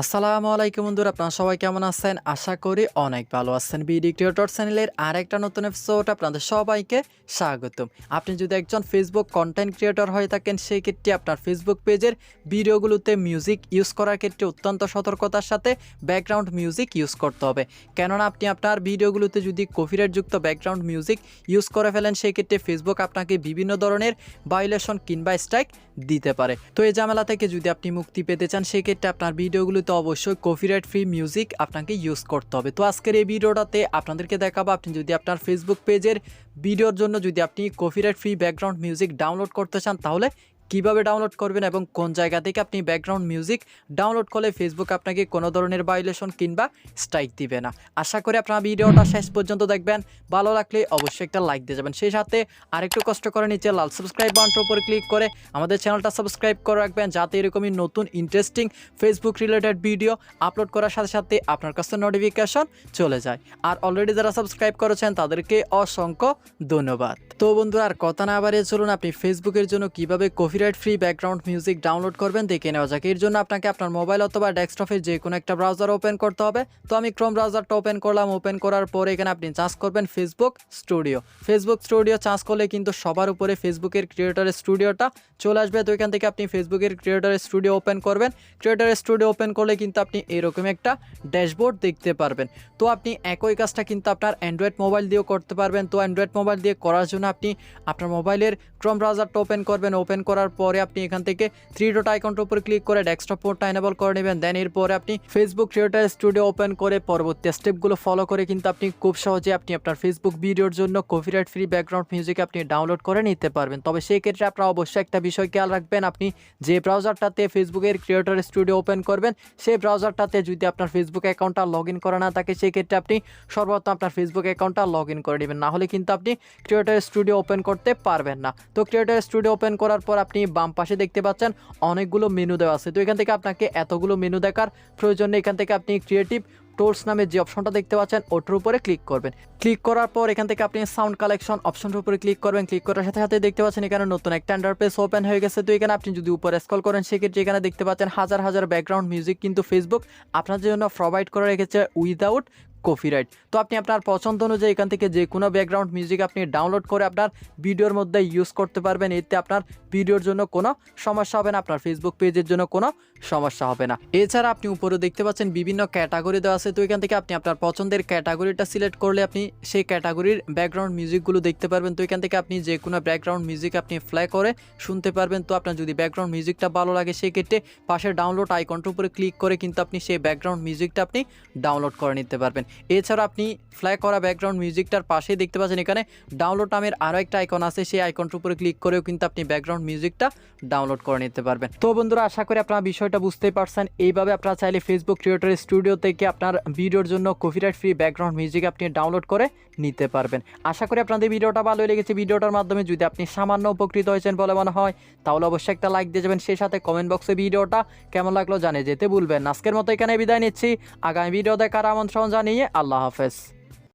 আসসালামু আলাইকুম বন্ধুরা, আপনারা সবাই কেমন আছেন? আশা করি অনেক ভালো আছেন। বিডি ক্রিয়েটর চ্যানেলের আরেকটা নতুন এপিসোড আপনাদের সবাইকে স্বাগতম। আপনি যদি একজন ফেসবুক কন্টেন্ট ক্রিয়েটর হয়ে থাকেন, সেই ক্ষেত্রে আপনার ফেসবুক পেজের ভিডিওগুলোতে মিউজিক ইউজ করার ক্ষেত্রে অত্যন্ত সতর্কতার সাথে ব্যাকগ্রাউন্ড মিউজিক ইউজ করতে হবে। কেননা আপনি আপনার ভিডিওগুলোতে যদি কপিরাইটযুক্ত ব্যাকগ্রাউন্ড মিউজিক ইউজ করে ফেলেন, সেই ক্ষেত্রে ফেসবুক আপনাকে বিভিন্ন ধরনের ভায়োলেশন কিংবা স্ট্রাইক দিতে পারে। তো এই ঝামেলা থেকে যদি আপনি মুক্তি পেতে চান, সেই ক্ষেত্রে আপনার ভিডিওগুলো তো অবশ্যই কপিরাইট ফ্রি মিউজিক আপনাকে ইউজ করতে হবে। তো আজকের এই ভিডিওটাতে আপনাদেরকে দেখাবো, আপনি যদি আপনার ফেসবুক পেজের ভিডিওর জন্য যদি আপনি copyright free background music download করতে চান, তাহলে কিভাবে ডাউনলোড করবেন এবং কোন জায়গা থেকে আপনি ব্যাকগ্রাউন্ড মিউজিক ডাউনলোড করলে ফেসবুক আপনাকে কোনো ধরনের ভায়োলেশন কিংবা স্ট্রাইক দিবে না। আশা করি আপনার ভিডিওটা শেষ পর্যন্ত দেখবেন। ভালো লাগলে অবশ্যই একটা লাইক দিয়ে যাবেন। সেই সাথে আরেকটু কষ্ট করে নিচে লাল সাবস্ক্রাইব বাটনের উপর ক্লিক করে আমাদের চ্যানেলটা সাবস্ক্রাইব করে রাখবেন, যাতে এরকমই নতুন interesting Facebook related video upload করার সাথে সাথে আপনার কাছে নোটিফিকেশন চলে যায়। আর অলরেডি যারা সাবস্ক্রাইব করেছেন তাদেরকে অসংখ্য ধন্যবাদ। তো বন্ধুরা, আর কথা না বাড়িয়ে চলুন আপনি ফেসবুকের জন্য কিভাবে copyright free background music download করবেন দেখে নেওয়া যাক। এর জন্য আপনাকে আপনার মোবাইল অথবা ডেস্কটপের যে কোনো একটা ব্রাউজার ওপেন করতে হবে। তো আমি ক্রোম ব্রাউজারটা ওপেন করলাম। ওপেন করার পরে এখানে আপনি চার্জ করবেন Facebook studio. Facebook studio charge করলে কিন্তু সবার উপরে ফেসবুকের ক্রিয়েটরের স্টুডিওটা চলে আসবে। তো এখান থেকে আপনি ফেসবুকের ক্রিয়েটরের স্টুডিও ওপেন করবেন। ক্রিয়েটরের স্টুডিও ওপেন করলে কিন্তু আপনি এরকম একটা ড্যাশবোর্ড দেখতে পারবেন। তো আপনি একই কাজটা কিন্তু আপনার অ্যান্ড্রয়েড মোবাইল দিয়েও করতে পারবেন। তো অ্যান্ড্রয়েড মোবাইল দিয়ে করার জন্য আপনি আপনার মোবাইলের ক্রোম ব্রাউজারটা ওপেন করবেন। ওপেন করার পরে আপনি এখান থেকে থ্রি ডট আইকনটার উপর ক্লিক করে ডেস্কটপ মোডটা এনেবল করে নেবেন। দেন এরপরে আপনি ফেসবুক ক্রিয়েটর স্টুডিও ওপেন করে পরবর্তী স্টেপগুলো ফলো করে কিন্তু আপনি খুব সহজে আপনি আপনার ফেসবুক ভিডিওর জন্য কপিরাইট ফ্রি ব্যাকগ্রাউন্ড মিউজিক আপনি ডাউনলোড করে নিতে পারবেন। তবে সেই ক্ষেত্রে আপনারা অবশ্যই একটা বিষয় খেয়াল রাখবেন, আপনি যে ব্রাউজারটাতে ফেসবুকের ক্রিয়েটর স্টুডিও ওপেন করবেন, সেই ব্রাউজারটাতে যদি আপনার ফেসবুক অ্যাকাউন্টটা লগ ইন করা না থাকে, সেই ক্ষেত্রে আপনি সর্বপ্রথম আপনার ফেসবুক অ্যাকাউন্টটা লগ ইন করে নেবেন, না হলে কিন্তু আপনি ক্রিয়েটর স্টুডিও ওপেন করতে পারবেন না। তো ক্রিয়েটর স্টুডিও ওপেন করার পর আপনি বাম পাশে দেখতে পাচ্ছেন অনেকগুলো মেনু দেওয়া আছে। তো এখান থেকে আপনাকে এতগুলো মেনু দেখার প্রয়োজন নেই। এখান থেকে আপনি ক্রিয়েটিভ টুলস নামে যে অপশনটা দেখতে পাচ্ছেন ওটার উপরে ক্লিক করবেন। ক্লিক করার পর এখান থেকে আপনি সাউন্ড কালেকশন অপশনটার উপরে ক্লিক করবেন। ক্লিক করার সাথে সাথে দেখতে পাচ্ছেন এখানে নতুন একটা ইন্টারফেস ওপেন হয়ে গেছে। তো এখানে আপনি যদি উপরে স্ক্রল করেন, সেক্ষেত্রে এখানে দেখতে পাচ্ছেন হাজার হাজার ব্যাকগ্রাউন্ড মিউজিক কিন্তু ফেসবুক আপনাদের জন্য প্রোভাইড করে রেখেছে উইদাউট কপিরাইট। তো আপনি আপনার পছন্দ অনুযায়ী এখান থেকে যে কোনো ব্যাকগ্রাউন্ড মিউজিক আপনি ডাউনলোড করে আপনার ভিডিওর মধ্যে ইউজ করতে পারবেন। এতে আপনার ভিডিওর জন্য কোনো সমস্যা হবে না, আপনার ফেসবুক পেজের জন্য কোনো সমস্যা হবে না। এছাড়া আপনি উপরে দেখতে পাচ্ছেন বিভিন্ন ক্যাটাগরি দেওয়া আছে। তো এখান থেকে আপনি আপনার পছন্দের ক্যাটাগরিটা সিলেক্ট করলে আপনি সেই ক্যাটাগরির ব্যাকগ্রাউন্ড মিউজিকগুলো দেখতে পারবেন। তো এখান থেকে আপনি যে কোনো ব্যাকগ্রাউন্ড মিউজিক আপনি প্লে করে শুনতে পারবেন। তো আপনার যদি ব্যাকগ্রাউন্ড মিউজিকটা ভালো লাগে, সেক্ষেত্রে পাশে ডাউনলোড আইকনটার উপরে ক্লিক করে কিন্তু আপনি সেই ব্যাকগ্রাউন্ড মিউজিকটা আপনি ডাউনলোড করে নিতে পারবেন। এছাড়া আপনি ফ্লে করা ব্যাকগ্রাউন্ড মিউজিকটার পাশেই দেখতে পাচ্ছেন এখানে ডাউনলোড নামের আরও একটা আইকন আছে। সেই আইকনটার উপরে ক্লিক করেও কিন্তু আপনি ব্যাকগ্রাউন্ড মিউজিকটা ডাউনলোড করে নিতে পারবেন। তো বন্ধুরা, আশা করি আপনারা বিষয়টা বুঝতেই পারছেন। এইভাবে আপনারা চাইলে ফেসবুক ক্রিয়েটর স্টুডিও থেকে আপনার ভিডিওর জন্য কপিরাইট ফ্রি ব্যাকগ্রাউন্ড মিউজিক আপনি ডাউনলোড করে নিতে পারবেন। আশা করি আপনাদের ভিডিওটা ভালো লেগেছে। ভিডিওটার মাধ্যমে যদি আপনি সামান্য উপকৃত হয়েছেন বলে মনে হয়, তাহলে অবশ্যই একটা লাইক দিয়ে যাবেন। সেই সাথে কমেন্ট বক্সে ভিডিওটা কেমন লাগলো জানিয়ে যেতে ভুলবেন না। আজকের মতো এখানে বিদায় নিচ্ছি। আগামী ভিডিও দেখার আমন্ত্রণ জানিয়ে আল্লাহ হাফেজ।